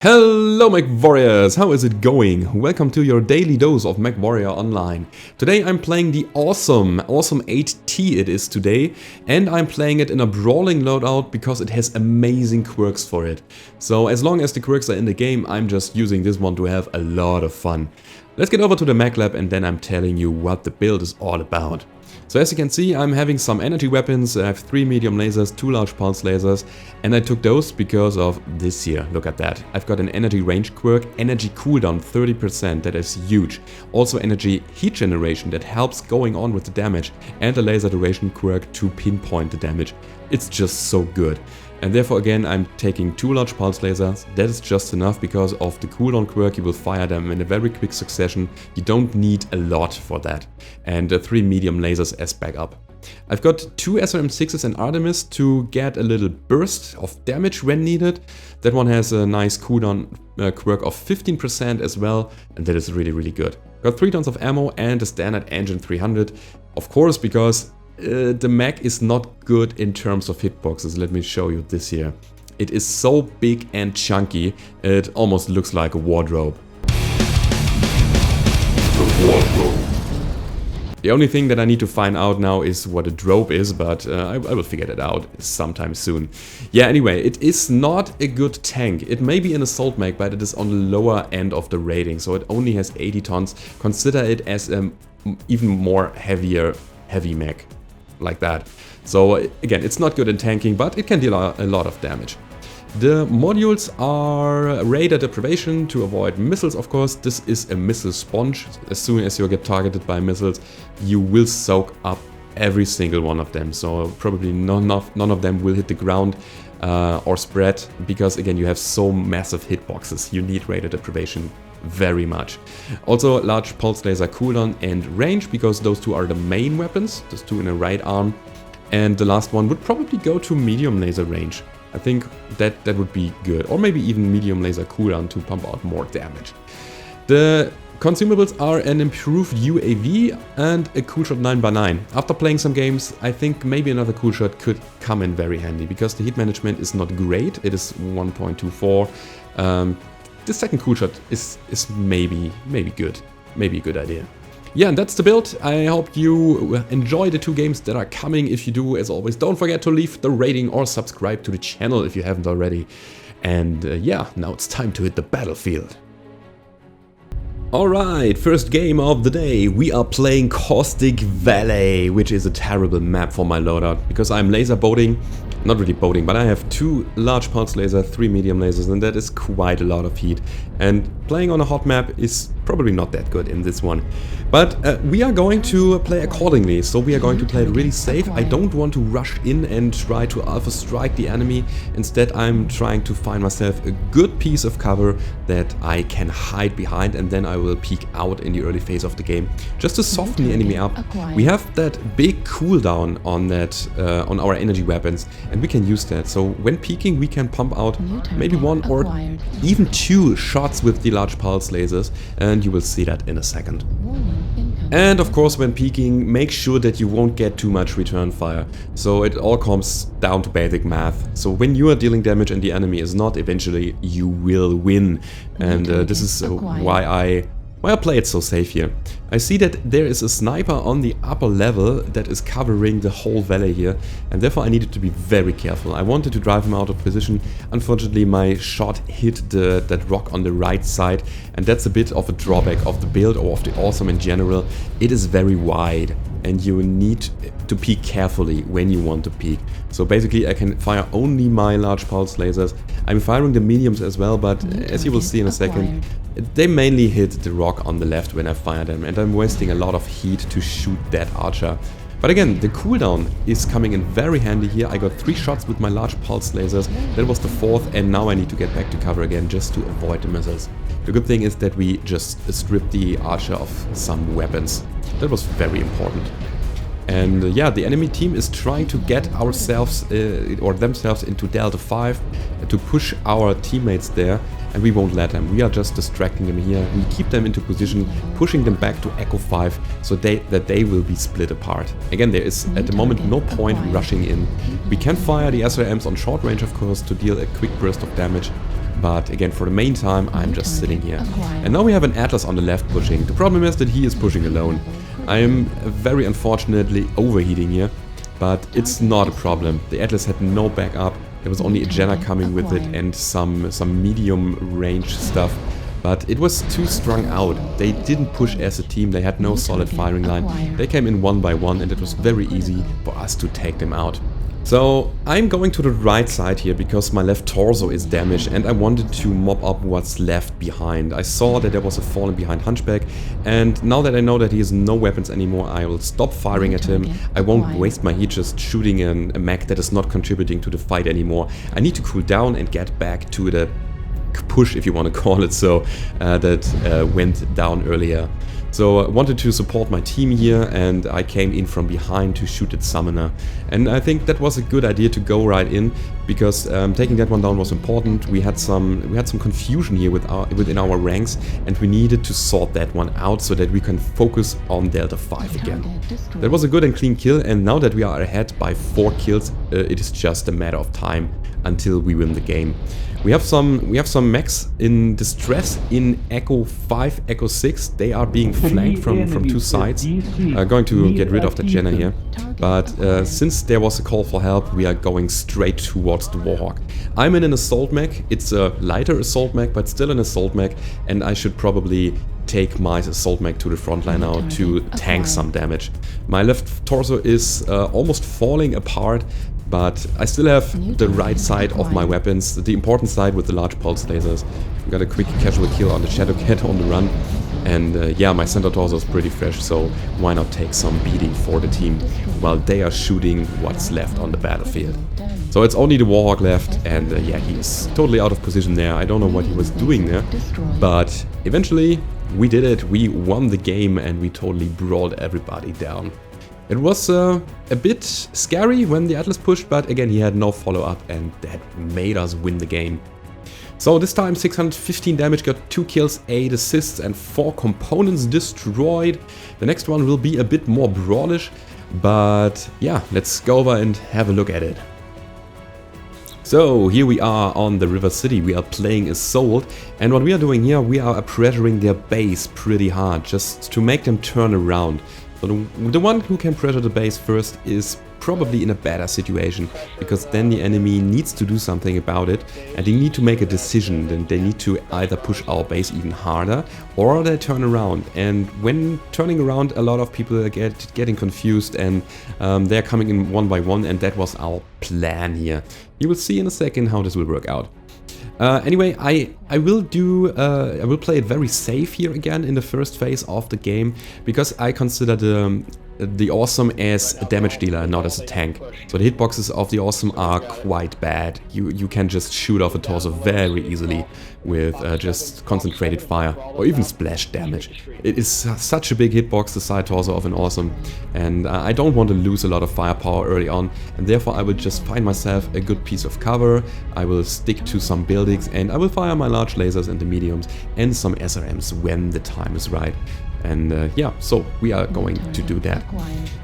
Hello Mechwarriors, how is it going? Welcome to your daily dose of Mechwarrior Online. Today I'm playing the awesome 8T it is today, and I'm playing it in a brawling loadout because it has amazing quirks for it. So as long as the quirks are in the game, I'm just using this one to have a lot of fun. Let's get over to the Mech lab and then I'm telling you what the build is all about. So as you can see, I'm having some energy weapons. I have 3 medium lasers, 2 large pulse lasers, and I took those because of this here. Look at that. I've got an energy range quirk, energy cooldown 30%, that is huge. Also energy heat generation that helps going on with the damage, and a laser duration quirk to pinpoint the damage. It's just so good. And therefore again I'm taking 2 large pulse lasers. That is just enough because of the cooldown quirk. You will fire them in a very quick succession. You don't need a lot for that. And 3 medium lasers as backup. I've got 2 SRM6s and Artemis to get a little burst of damage when needed. That one has a nice cooldown quirk of 15% as well, and that is really good. Got 3 tons of ammo and a standard engine 300. Of course, because the Mech is not good in terms of hitboxes. Let me show you this here. It is so big and chunky, it almost looks like a wardrobe. The only thing that I need to find out now is what a drobe is, but I will figure that out sometime soon. Yeah, anyway, it is not a good tank. It may be an assault mech, but it is on the lower end of the rating, so it only has 80 tons. Consider it as even more heavy mech. Like that. So again, it's not good in tanking, but it can deal a lot of damage. The modules are radar deprivation to avoid missiles, of course. This is a missile sponge. As soon as you get targeted by missiles, you will soak up every single one of them. So probably none of them will hit the ground or spread, because again, you have so massive hitboxes. You need radar deprivation very much. Also large pulse laser cooldown and range, because those two are the main weapons, those two in a right arm. And the last one would probably go to medium laser range. I think that would be good, or maybe even medium laser cooldown to pump out more damage. The consumables are an improved UAV and a cool shot 9x9. After playing some games, I think maybe another cool shot could come in very handy, because the hit management is not great. It is 1.24. The second cool shot is maybe good. Maybe a good idea. Yeah, and that's the build. I hope you enjoy the 2 games that are coming. If you do, as always, don't forget to leave the rating or subscribe to the channel if you haven't already. And yeah, now it's time to hit the battlefield. Alright, first game of the day. We are playing Caustic Valley, which is a terrible map for my loadout, because I'm laser boating. Not really boating, but I have 2 large pulse lasers, 3 medium lasers, and that is quite a lot of heat. And playing on a hot map is probably not that good in this one. But we are going to play accordingly, so we are going to play it really safe. I don't want to rush in and try to alpha strike the enemy. Instead, I'm trying to find myself a good piece of cover that I can hide behind, and then I will peek out in the early phase of the game, just to soften the enemy up. We have that big cooldown on that on our energy weapons, and we can use that. So when peeking, we can pump out maybe 1 or even 2 shots with the large pulse lasers, and you will see that in a second. And of course, when peeking, make sure that you won't get too much return fire. So it all comes down to basic math. So when you are dealing damage and the enemy is not, eventually you will win. And this is why I play it so safe here. I see that there is a sniper on the upper level that is covering the whole valley here, and therefore I needed to be very careful. I wanted to drive him out of position. Unfortunately, my shot hit that rock on the right side, and that's a bit of a drawback of the build, or of the awesome in general. It is very wide, and you need to peek carefully when you want to peek. So basically I can fire only my large pulse lasers. I'm firing the mediums as well, but as you will see in a second, they mainly hit the rock on the left when I fire them, and I'm wasting a lot of heat to shoot that archer. But again, the cooldown is coming in very handy here. I got 3 shots with my large pulse lasers. That was the 4th, and now I need to get back to cover again just to avoid the missiles. The good thing is that we just stripped the archer of some weapons. That was very important. And yeah, the enemy team is trying to get ourselves or themselves into Delta 5 to push our teammates there, and we won't let them. We are just distracting them here. We keep them into position, pushing them back to Echo 5 so that they will be split apart. Again, there is at the moment no point rushing in. We can fire the SRMs on short range, of course, to deal a quick burst of damage, But again, for the main time, I'm just sitting here. And now we have an Atlas on the left pushing. The problem is that he is pushing alone. I am very unfortunately overheating here, but it's not a problem. The Atlas had no backup. There was only a Jenna coming with it and some medium range stuff. But it was too strung out. They didn't push as a team, they had no solid firing line. They came in one by one and it was very easy for us to take them out. So I'm going to the right side here because my left torso is damaged and I wanted to mop up what's left behind. I saw that there was a fallen behind Hunchback, and now that I know that he has no weapons anymore, I will stop firing at him. I won't waste my heat just shooting a mech that is not contributing to the fight anymore. I need to cool down and get back to the push, if you want to call it so, that went down earlier. So I wanted to support my team here, and I came in from behind to shoot at Summoner. And I think that was a good idea to go right in, because taking that one down was important. We had some confusion here within our ranks, and we needed to sort that one out so that we can focus on Delta 5 again. That was a good and clean kill, and now that we are ahead by 4 kills, it is just a matter of time until we win the game. We have some mechs in distress in Echo 5, Echo 6. They are being flanked from two sides. Going to get rid of the Jenna here. But since there was a call for help, we are going straight towards the Warhawk. I'm in an assault mech. It's a lighter assault mech, but still an assault mech. And I should probably take my assault mech to the front line now to tank some damage. My left torso is almost falling apart, but I still have the right side of my weapons, the important side with the large pulse lasers. I got a quick casual kill on the Shadowcat on the run, and yeah, my center torso is pretty fresh, so why not take some beating for the team while they are shooting what's left on the battlefield. So it's only the Warhawk left, and yeah, he's totally out of position there. I don't know what he was doing there, but eventually we did it. We won the game and we totally brawled everybody down. It was a bit scary when the Atlas pushed, but again he had no follow-up and that made us win the game. So this time 615 damage, got 2 kills, 8 assists and 4 components destroyed. The next one will be a bit more brawlish, but yeah, let's go over and have a look at it. So here we are on the River City, we are playing Assault, and what we are doing here, we are pressuring their base pretty hard just to make them turn around. So the one who can pressure the base first is probably in a better situation, because then the enemy needs to do something about it and they need to make a decision. Then they need to either push our base even harder or they turn around. And when turning around, a lot of people are getting confused and they're coming in one by one, and that was our plan here. You will see in a second how this will work out. Anyway, I will play it very safe here again in the first phase of the game, because I consider the Awesome as a damage dealer, not as a tank. So the hitboxes of the Awesome are quite bad. You can just shoot off a torso very easily with just concentrated fire or even splash damage. It is such a big hitbox, the side torso of an Awesome, and I don't want to lose a lot of firepower early on, and therefore I will just find myself a good piece of cover. I will stick to some buildings and I will fire my large lasers and the mediums and some SRMs when the time is right. And yeah, so we are going to do that.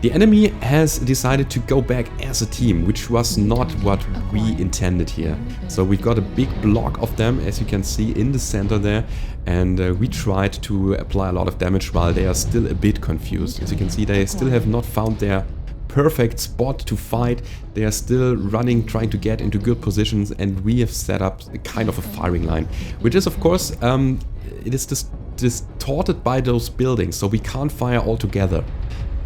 The enemy has decided to go back as a team, which was not what we intended here. So we've got a big block of them, as you can see in the center there, and we tried to apply a lot of damage while they are still a bit confused. As you can see, they still have not found their perfect spot to fight. They are still running, trying to get into good positions, and we have set up a kind of a firing line, which is of course it is distorted by those buildings, so we can't fire all together.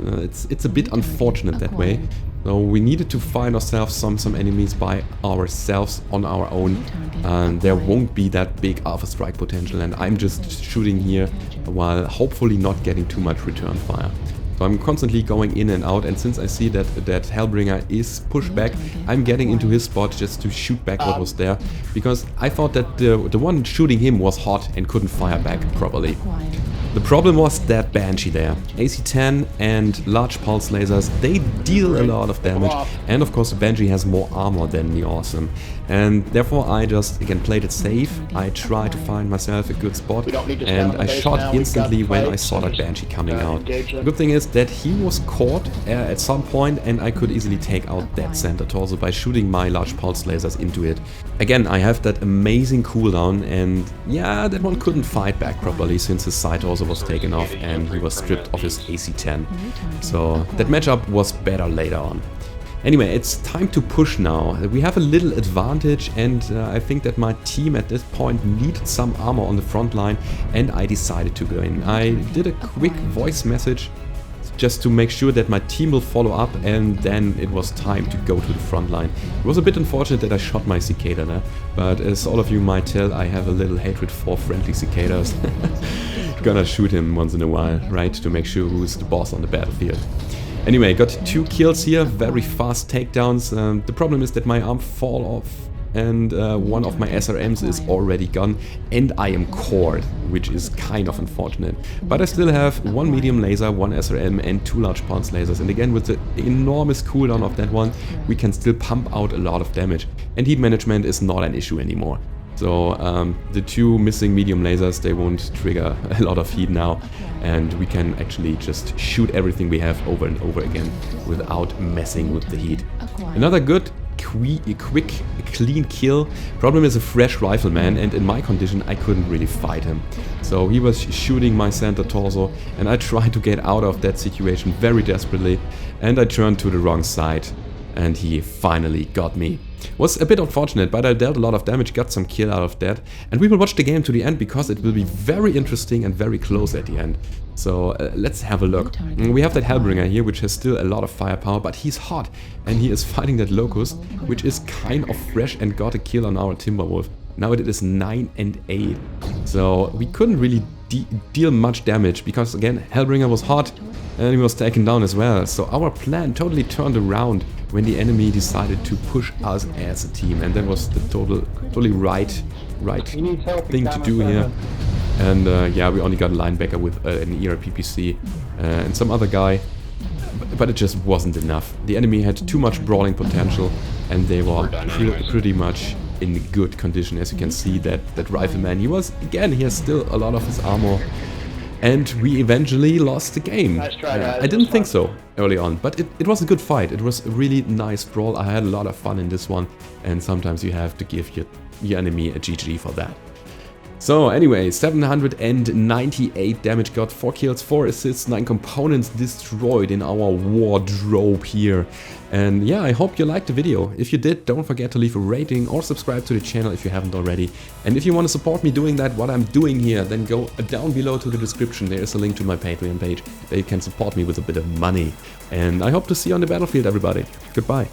It's a bit unfortunate that way. So we needed to find ourselves some enemies by ourselves on our own, and there won't be that big alpha strike potential, and I'm just shooting here while hopefully not getting too much return fire. So I'm constantly going in and out, and since I see that Hellbringer is pushed back, I'm getting into his spot just to shoot back what was there, because I thought that the one shooting him was hot and couldn't fire back properly. The problem was that Banshee there. AC-10 and large pulse lasers, they deal a lot of damage, and of course the Banshee has more armor than the Awesome. And therefore I just, again, played it safe. I tried to find myself a good spot, and I shot instantly when I saw that Banshee coming out. The good thing is that he was caught at some point, and I could easily take out that center torso by shooting my large pulse lasers into it. Again, I have that amazing cooldown, and yeah, that one couldn't fight back properly since his side torso was taken off and he was stripped of his AC-10. So that matchup was better later on. Anyway, it's time to push now. We have a little advantage, and I think that my team at this point needed some armor on the front line, and I decided to go in. I did a quick voice message just to make sure that my team will follow up, and then it was time to go to the front line. It was a bit unfortunate that I shot my cicada there, but as all of you might tell, I have a little hatred for friendly cicadas. Gonna shoot him once in a while, right, to make sure who's the boss on the battlefield. Anyway, got 2 kills here, very fast takedowns. The problem is that my arm fall off, and one of my SRMs is already gone, and I am cored, which is kind of unfortunate. But I still have 1 medium laser, 1 SRM and 2 large pulse lasers, and again with the enormous cooldown of that one, we can still pump out a lot of damage, and heat management is not an issue anymore. So the 2 missing medium lasers, they won't trigger a lot of heat now, and we can actually just shoot everything we have over and over again without messing with the heat. Another good, quick, clean kill. Problem is a fresh rifleman, and in my condition I couldn't really fight him. So he was shooting my center torso, and I tried to get out of that situation very desperately, and I turned to the wrong side, and he finally got me. Was a bit unfortunate, but I dealt a lot of damage, got some kill out of that. And we will watch the game to the end because it will be very interesting and very close at the end. So let's have a look. We have that Hellbringer here, which has still a lot of firepower, but he's hot. And he is fighting that Locust, which is kind of fresh, and got a kill on our Timberwolf. Now it is 9 and 8. So we couldn't really deal much damage because, again, Hellbringer was hot and he was taken down as well. So our plan totally turned around when the enemy decided to push us as a team, and that was the totally right thing to do here. And yeah, we only got a linebacker with an ERPPC and some other guy, but it just wasn't enough. The enemy had too much brawling potential, and they were pretty much in good condition. As you can see, that rifleman, he has still a lot of his armor. And we eventually lost the game. I didn't think so early on, but it was a good fight. It was a really nice brawl. I had a lot of fun in this one, and sometimes you have to give your enemy a GG for that. So anyway, 798 damage got, 4 kills, 4 assists, 9 components destroyed in our wardrobe here. And yeah, I hope you liked the video. If you did, don't forget to leave a rating or subscribe to the channel if you haven't already. And if you want to support me doing that, what I'm doing here, then go down below to the description. There is a link to my Patreon page. There you can support me with a bit of money. And I hope to see you on the battlefield, everybody. Goodbye.